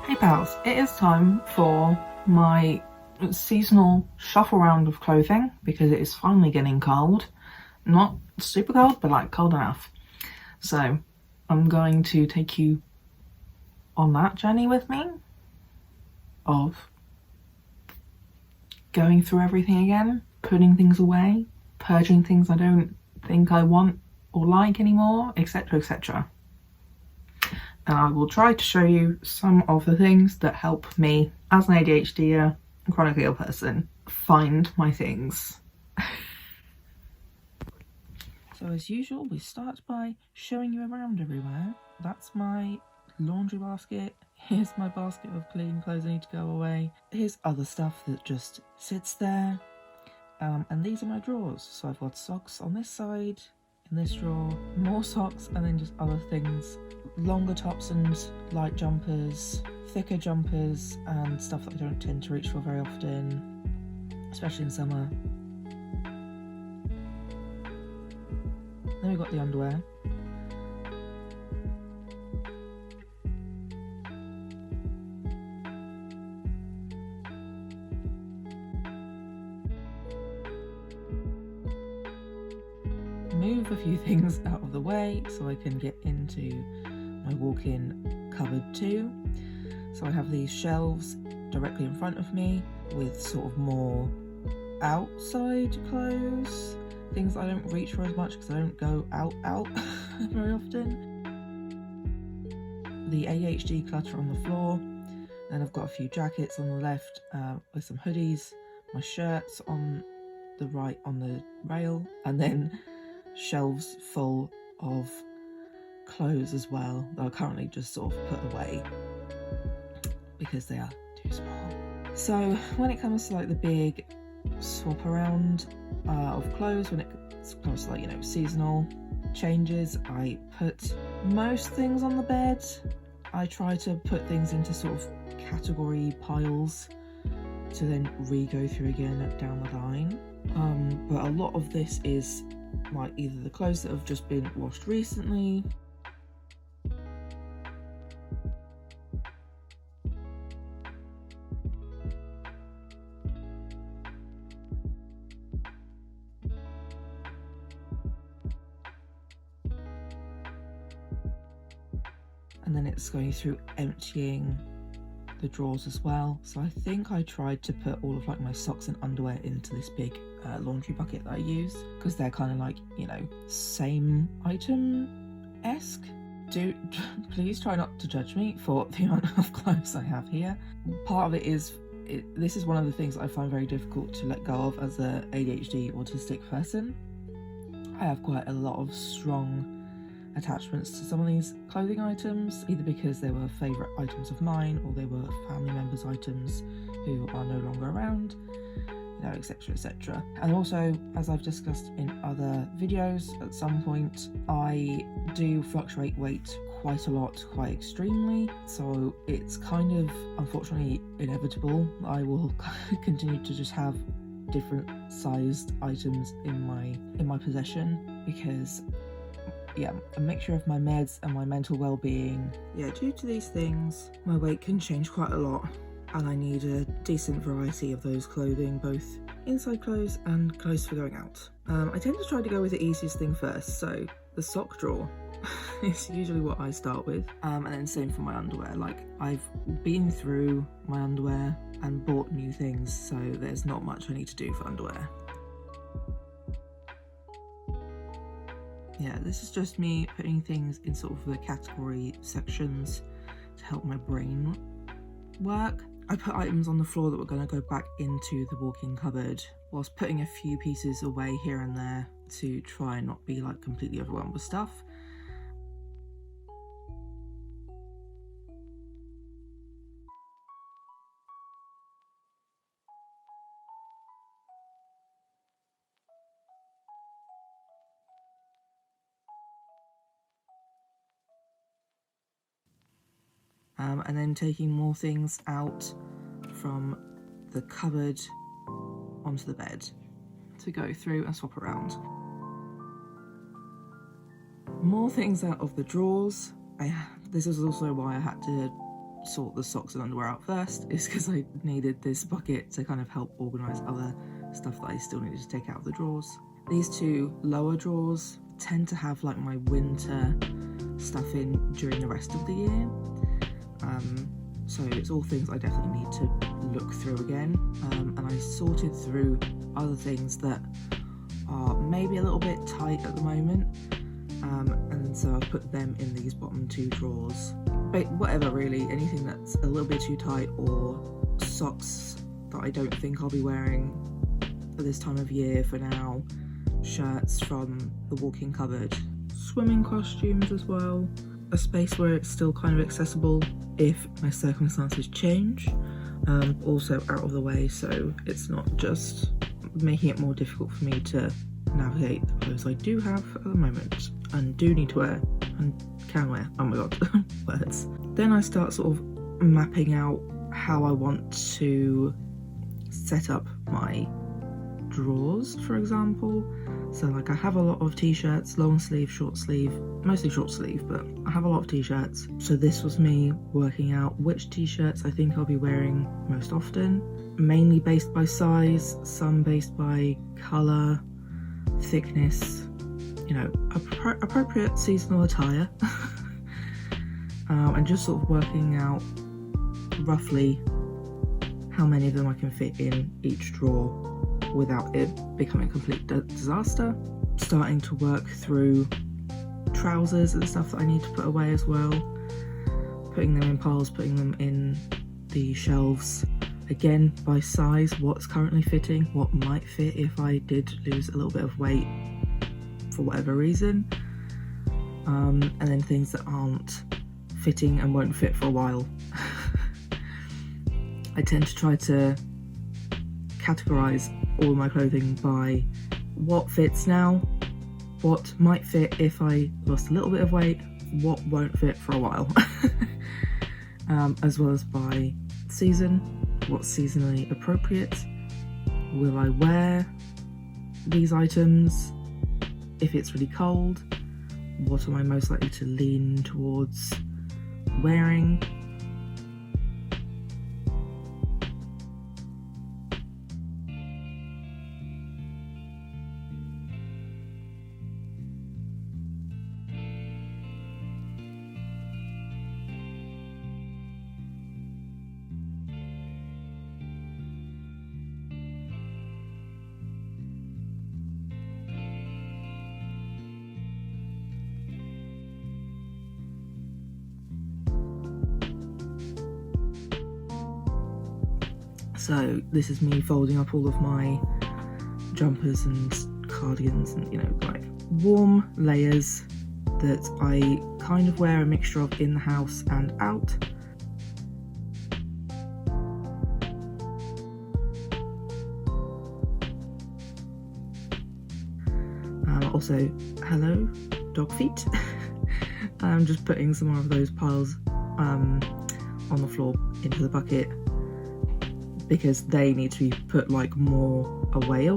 Hey pals, it is time for my seasonal shuffle round of clothing because it is finally getting cold. Not super cold, but like cold enough. So I'm going to take you on that journey with me of going through everything again, putting things away, purging things I don't think I want or like anymore, etc, etc. And I will try to show you some of the things that help me as an ADHD chronically ill person find my things. So as usual, we start by showing you around everywhere. That's my laundry basket. Here's my basket of clean clothes that need to go away. Here's other stuff that just sits there. And these are my drawers. So I've got socks on this side, in this drawer, more socks, and then just other things. Longer tops and light jumpers, thicker jumpers, and stuff that I don't tend to reach for very often, especially in summer. Then we've got the underwear. Move a few things out of the way so I can get into my walk-in cupboard too. So I have these shelves directly in front of me with sort of more outside clothes, things I don't reach for as much because I don't go out very often. The ADHD clutter on the floor, and I've got a few jackets on the left with some hoodies, my shirts on the right on the rail, and then shelves full of clothes as well that are currently just sort of put away because they are too small. So when it comes to like the big swap around of clothes, when it comes to like, you know, seasonal changes, I put most things on the bed. I try to put things into sort of category piles to then re-go through again down the line. But a lot of this is like either the clothes that have just been washed recently, and then it's going through emptying the drawers as well. So I think I tried to put all of like my socks and underwear into this big laundry bucket that I use because they're kind of like, you know, same item-esque. Please try not to judge me for the amount of clothes I have here. Part of it is this is one of the things I find very difficult to let go of as a ADHD autistic person. I have quite a lot of strong attachments to some of these clothing items, either because they were favourite items of mine or they were family members' items who are no longer around, you know, etc, etc. And also, as I've discussed in other videos, at some point I do fluctuate weight quite a lot, quite extremely, so it's kind of unfortunately inevitable. I will continue to just have different sized items in my possession because, yeah, a mixture of my meds and my mental well-being. Yeah, due to these things, my weight can change quite a lot, and I need a decent variety of those clothing, both inside clothes and clothes for going out. I tend to try to go with the easiest thing first, so the sock drawer is usually what I start with, and then same for my underwear. Like, I've been through my underwear and bought new things, so there's not much I need to do for underwear. Yeah, this is just me putting things in sort of the category sections to help my brain work. I put items on the floor that were going to go back into the walk-in cupboard, whilst putting a few pieces away here and there to try and not be like completely overwhelmed with stuff. And then taking more things out from the cupboard onto the bed to go through and swap around. More things out of the drawers. This is also why I had to sort the socks and underwear out first is because I needed this bucket to kind of help organise other stuff that I still needed to take out of the drawers. These two lower drawers tend to have like my winter stuff in during the rest of the year. So it's all things I definitely need to look through again. And I sorted through other things that are maybe a little bit tight at the moment. And so I've put them in these bottom two drawers. But whatever really, anything that's a little bit too tight, or socks that I don't think I'll be wearing at this time of year for now, shirts from the walk-in cupboard, swimming costumes as well, a space where it's still kind of accessible if my circumstances change, also out of the way so it's not just making it more difficult for me to navigate the clothes I do have at the moment and do need to wear and can wear. Oh my god, words. Then I start sort of mapping out how I want to set up my drawers, for example. So like I have a lot of t-shirts, long sleeve, short sleeve, mostly short sleeve, but I have a lot of t-shirts. So this was me working out which t-shirts I think I'll be wearing most often, mainly based by size, some based by colour, thickness, you know, appropriate seasonal attire. And just sort of working out roughly how many of them I can fit in each drawer without it becoming a complete disaster. Starting to work through trousers and stuff that I need to put away as well. Putting them in piles, putting them in the shelves. Again, by size, what's currently fitting, what might fit if I did lose a little bit of weight for whatever reason. And then things that aren't fitting and won't fit for a while. I tend to try to categorise all my clothing by what fits now, what might fit if I lost a little bit of weight, what won't fit for a while. As well as by season, what's seasonally appropriate, will I wear these items if it's really cold, what am I most likely to lean towards wearing. So this is me folding up all of my jumpers and cardigans and, you know, like warm layers that I kind of wear a mixture of in the house and out. Also, hello, dog feet. I'm just putting some more of those piles on the floor into the bucket, because they need to be put like more away,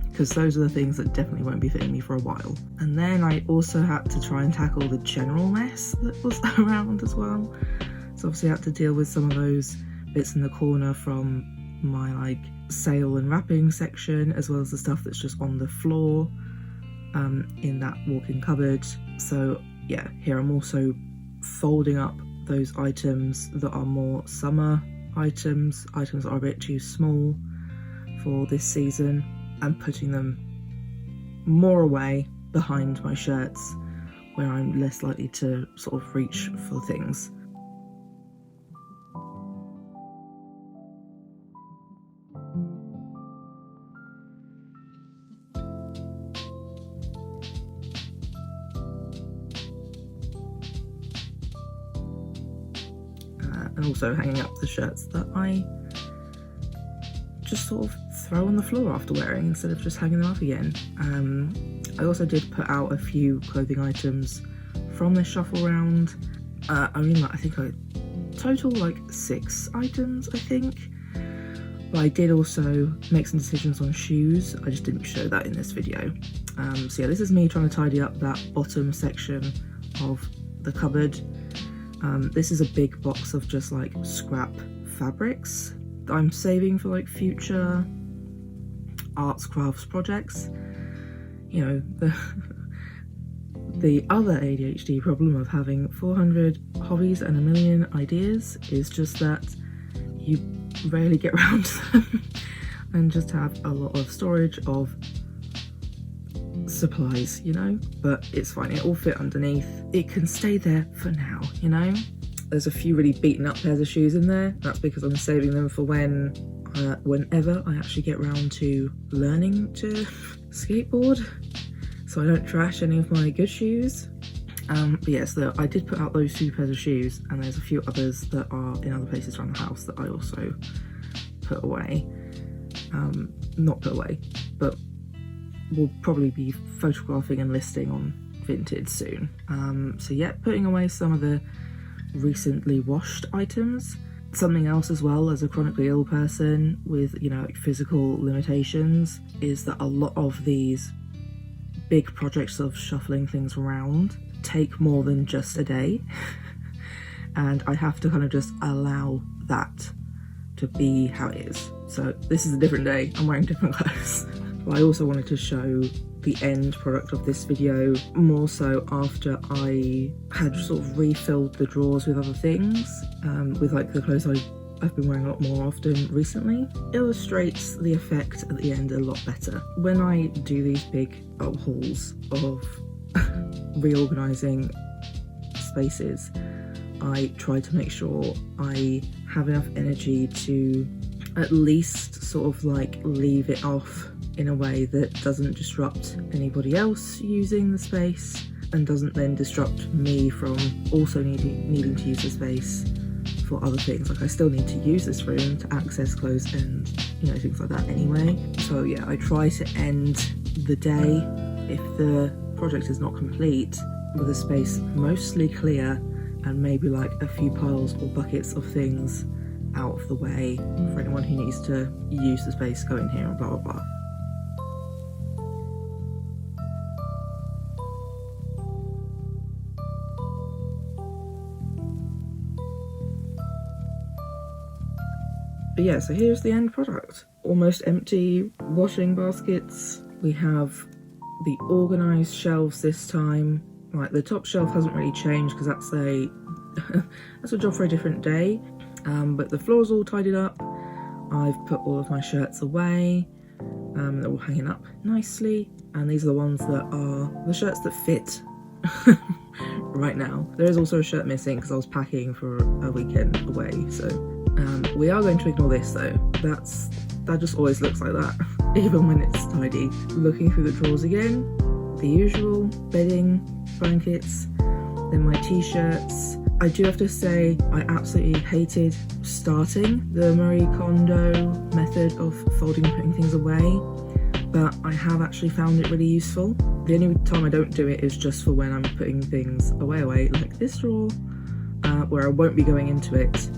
because those are the things that definitely won't be fitting me for a while. And then I also had to try and tackle the general mess that was around as well. So obviously I had to deal with some of those bits in the corner from my like sale and wrapping section, as well as the stuff that's just on the floor in that walk-in cupboard. So yeah, here I'm also folding up those items that are more summer items that are a bit too small for this season, and putting them more away behind my shirts where I'm less likely to sort of reach for things. And also hanging up the shirts that I just sort of throw on the floor after wearing instead of just hanging them up again. I also did put out a few clothing items from this shuffle round. I mean, like, I think I total like 6 items, I think. But I did also make some decisions on shoes. I just didn't show that in this video. So yeah, this is me trying to tidy up that bottom section of the cupboard. This is a big box of just like scrap fabrics that I'm saving for like future arts crafts projects. You know, the other ADHD problem of having 400 hobbies and a million ideas is just that you rarely get around to them and just have a lot of storage of supplies, you know, but it's fine, it all fit underneath. It can stay there for now, you know. There's a few really beaten up pairs of shoes in there. That's because I'm saving them for whenever I actually get around to learning to skateboard, so I don't trash any of my good shoes. But yes, I did put out those 2 pairs of shoes, and there's a few others that are in other places around the house that I also put away. Not put away, but will probably be photographing and listing on Vinted soon. So yeah, putting away some of the recently washed items. Something else as well, as a chronically ill person with, you know, like physical limitations, is that a lot of these big projects of shuffling things around take more than just a day. And I have to kind of just allow that to be how it is. So this is a different day, I'm wearing different clothes. But I also wanted to show the end product of this video more so after I had sort of refilled the drawers with other things, with like the clothes I've been wearing a lot more often recently. Illustrates the effect at the end a lot better. When I do these big hauls of reorganising spaces, I try to make sure I have enough energy to at least sort of like leave it off in a way that doesn't disrupt anybody else using the space and doesn't then disrupt me from also needing to use the space for other things. Like I still need to use this room to access clothes and, you know, things like that anyway. So yeah, I try to end the day, if the project is not complete, with a space mostly clear and maybe like a few piles or buckets of things out of the way for anyone who needs to use the space, go in here and blah blah blah. But yeah, so here's the end product. Almost empty washing baskets. We have the Organise shelves this time. Like the top shelf hasn't really changed because that's a job for a different day. But the floor's all tidied up. I've put all of my shirts away. They're all hanging up nicely. And these are the ones that are the shirts that fit right now. There is also a shirt missing because I was packing for a weekend away, so we are going to ignore this though. That just always looks like that, even when it's tidy. Looking through the drawers again, the usual bedding, blankets, then my t-shirts. I do have to say I absolutely hated starting the Marie Kondo method of folding and putting things away, but I have actually found it really useful. The only time I don't do it is just for when I'm putting things away, like this drawer, where I won't be going into it,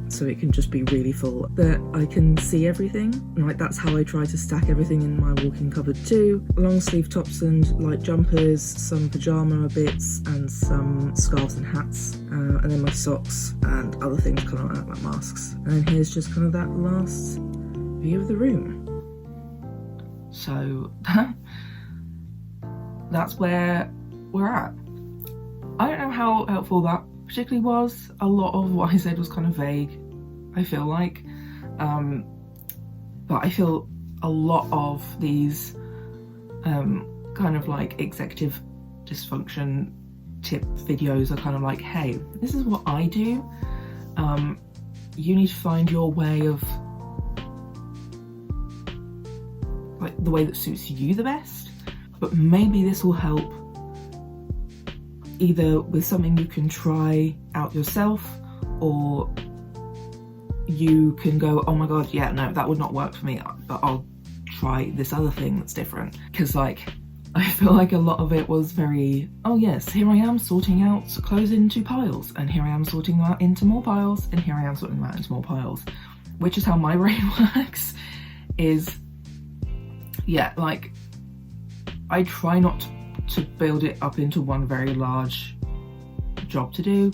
so it can just be really full, that I can see everything. And like that's how I try to stack everything in my walk-in cupboard too. Long sleeve tops and light jumpers, some pyjama bits and some scarves and hats, and then my socks and other things kind of like masks. And then here's just kind of that last view of the room. So that's where we're at. I don't know how helpful that particularly was. A lot of what I said was kind of vague, I feel like, but I feel a lot of these kind of like executive dysfunction tip videos are kind of like, hey, this is what I do, you need to find your way of, like, the way that suits you the best, but maybe this will help either with something you can try out yourself, or you can go, oh my god, yeah, no, that would not work for me, but I'll try this other thing that's different. Because like, I feel like a lot of it was very, oh yes, here I am sorting out clothes into piles, and here I am sorting them out into more piles, and here I am sorting them out into more piles, which is how my brain works. Is, yeah, like, I try not to build it up into one very large job to do.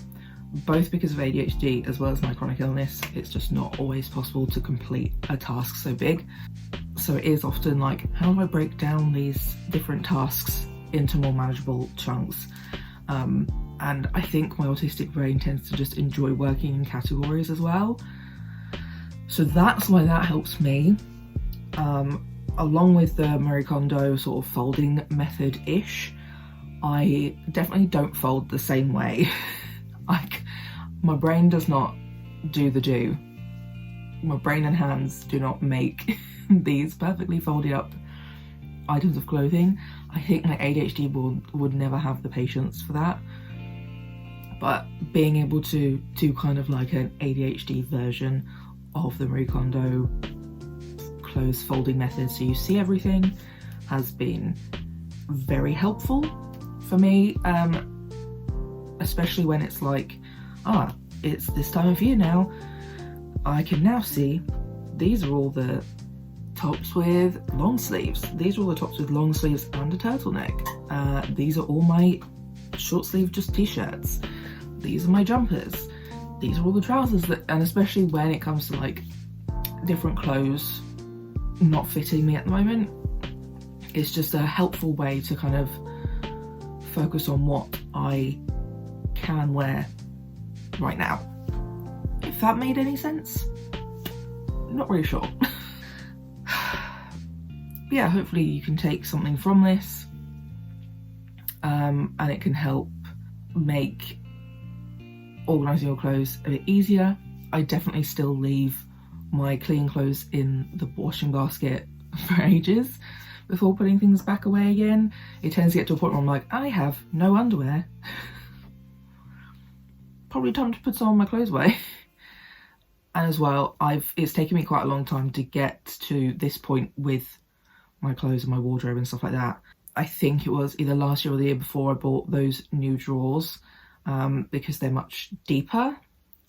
both because of ADHD as well as my chronic illness, it's just not always possible to complete a task so big. So it is often like, how do I break down these different tasks into more manageable chunks? And I think my autistic brain tends to just enjoy working in categories as well. So that's why that helps me. Along with the Marie Kondo sort of folding method-ish, I definitely don't fold the same way. Like, my brain does not do the do. My brain and hands do not make these perfectly folded up items of clothing. I think my ADHD would never have the patience for that. But being able to do kind of like an ADHD version of the Marie Kondo clothes folding method, so you see everything, has been very helpful for me, especially when it's like, it's this time of year now, I can now see these are all the tops with long sleeves, these are all the tops with long sleeves and a turtleneck, these are all my short sleeve just t-shirts, these are my jumpers, these are all the trousers that, and especially when it comes to like different clothes not fitting me at the moment, it's just a helpful way to kind of focus on what I can wear right now. If that made any sense? Not really sure. But yeah, hopefully you can take something from this, and it can help make organising your clothes a bit easier. I definitely still leave my clean clothes in the washing basket for ages before putting things back away again. It tends to get to a point where I'm like, I have no underwear. Probably time to put some of my clothes away. And as well, it's taken me quite a long time to get to this point with my clothes and my wardrobe and stuff like that. I think it was either last year or the year before I bought those new drawers, because they're much deeper.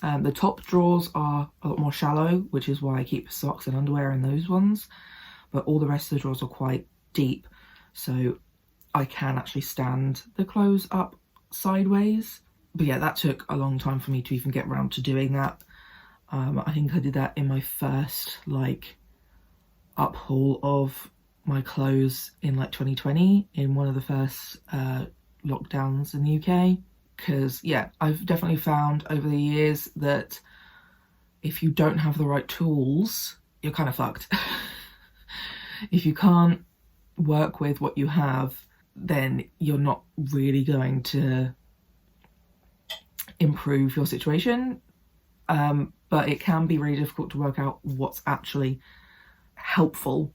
The top drawers are a lot more shallow, which is why I keep socks and underwear in those ones, but all the rest of the drawers are quite deep, so I can actually stand the clothes up sideways. But yeah, that took a long time for me to even get around to doing that. I think I did that in my first like uphaul of my clothes in like 2020, in one of the first lockdowns in the UK. Because yeah, I've definitely found over the years that if you don't have the right tools, you're kind of fucked. If you can't work with what you have, then you're not really going to improve your situation. But it can be really difficult to work out what's actually helpful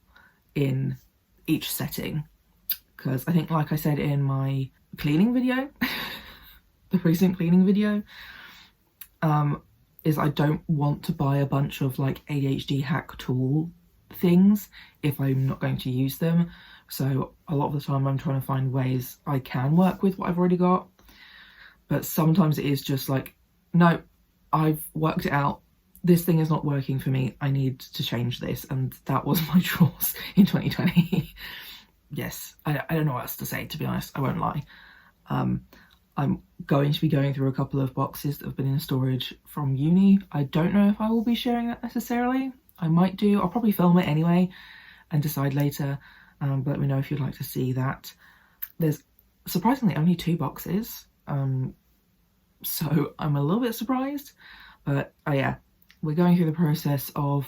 in each setting. Because I think, like I said in my cleaning video, the recent cleaning video, is I don't want to buy a bunch of like ADHD hack tool things if I'm not going to use them. So a lot of the time I'm trying to find ways I can work with what I've already got. But sometimes it is just like, no, I've worked it out. This thing is not working for me. I need to change this. And that was my drawers in 2020. Yes, I don't know what else to say, to be honest. I won't lie. I'm going to be going through a couple of boxes that have been in storage from uni. I don't know if I will be sharing that necessarily. I might do. I'll probably film it anyway and decide later. But let me know if you'd like to see that. There's surprisingly only 2 boxes. So I'm a little bit surprised. But yeah, we're going through the process of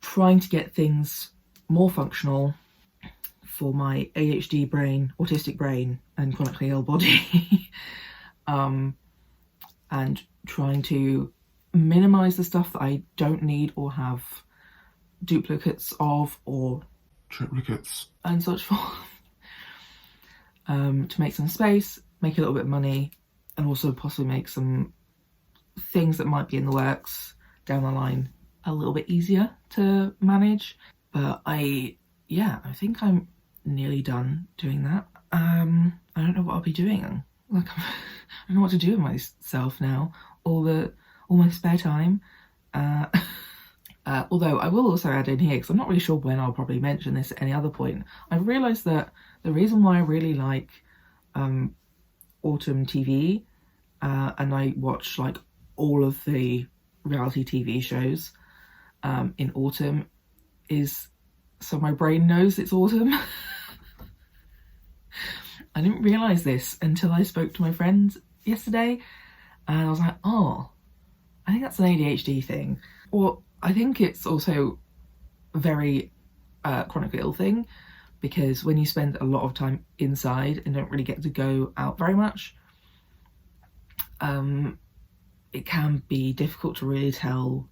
trying to get things more functional for my ADHD brain, autistic brain, and chronically ill body. And trying to minimize the stuff that I don't need or have duplicates of or triplicates and such for. To make some space, make a little bit of money, and also possibly make some things that might be in the works down the line a little bit easier to manage. But I think I'm nearly done doing that. I don't know what I'll be doing. Like, I don't know what to do with myself now. All my spare time. Although I will also add in here, because I'm not really sure when I'll probably mention this at any other point, I've realised that the reason why I really like autumn TV and I watch like all of the reality TV shows in autumn, so my brain knows it's autumn. I didn't realise this until I spoke to my friend yesterday, and I was like, oh, I think that's an ADHD thing. Or I think it's also a very chronically ill thing, because when you spend a lot of time inside and don't really get to go out very much, it can be difficult to really tell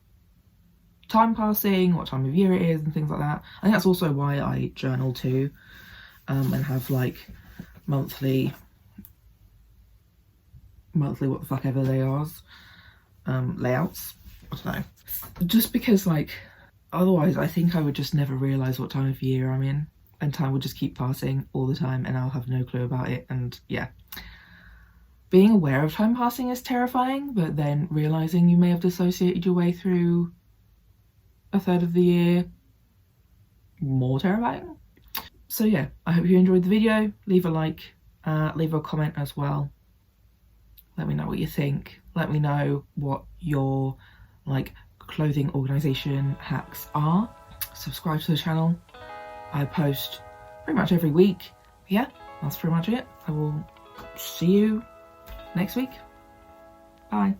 time passing, what time of year it is and things like that. I think that's also why I journal too, and have like monthly what the fuck ever they are, layouts. I don't know. Just because like otherwise I think I would just never realise what time of year I'm in, and time would just keep passing all the time and I'll have no clue about it. And yeah, being aware of time passing is terrifying, but then realising you may have dissociated your way through a third of the year, more terrifying. So yeah, I hope you enjoyed the video. Leave a like, leave a comment as well. Let me know what you think. Let me know what your like clothing organisation hacks are. Subscribe to the channel. I post pretty much every week. Yeah, that's pretty much it. I will see you next week. Bye.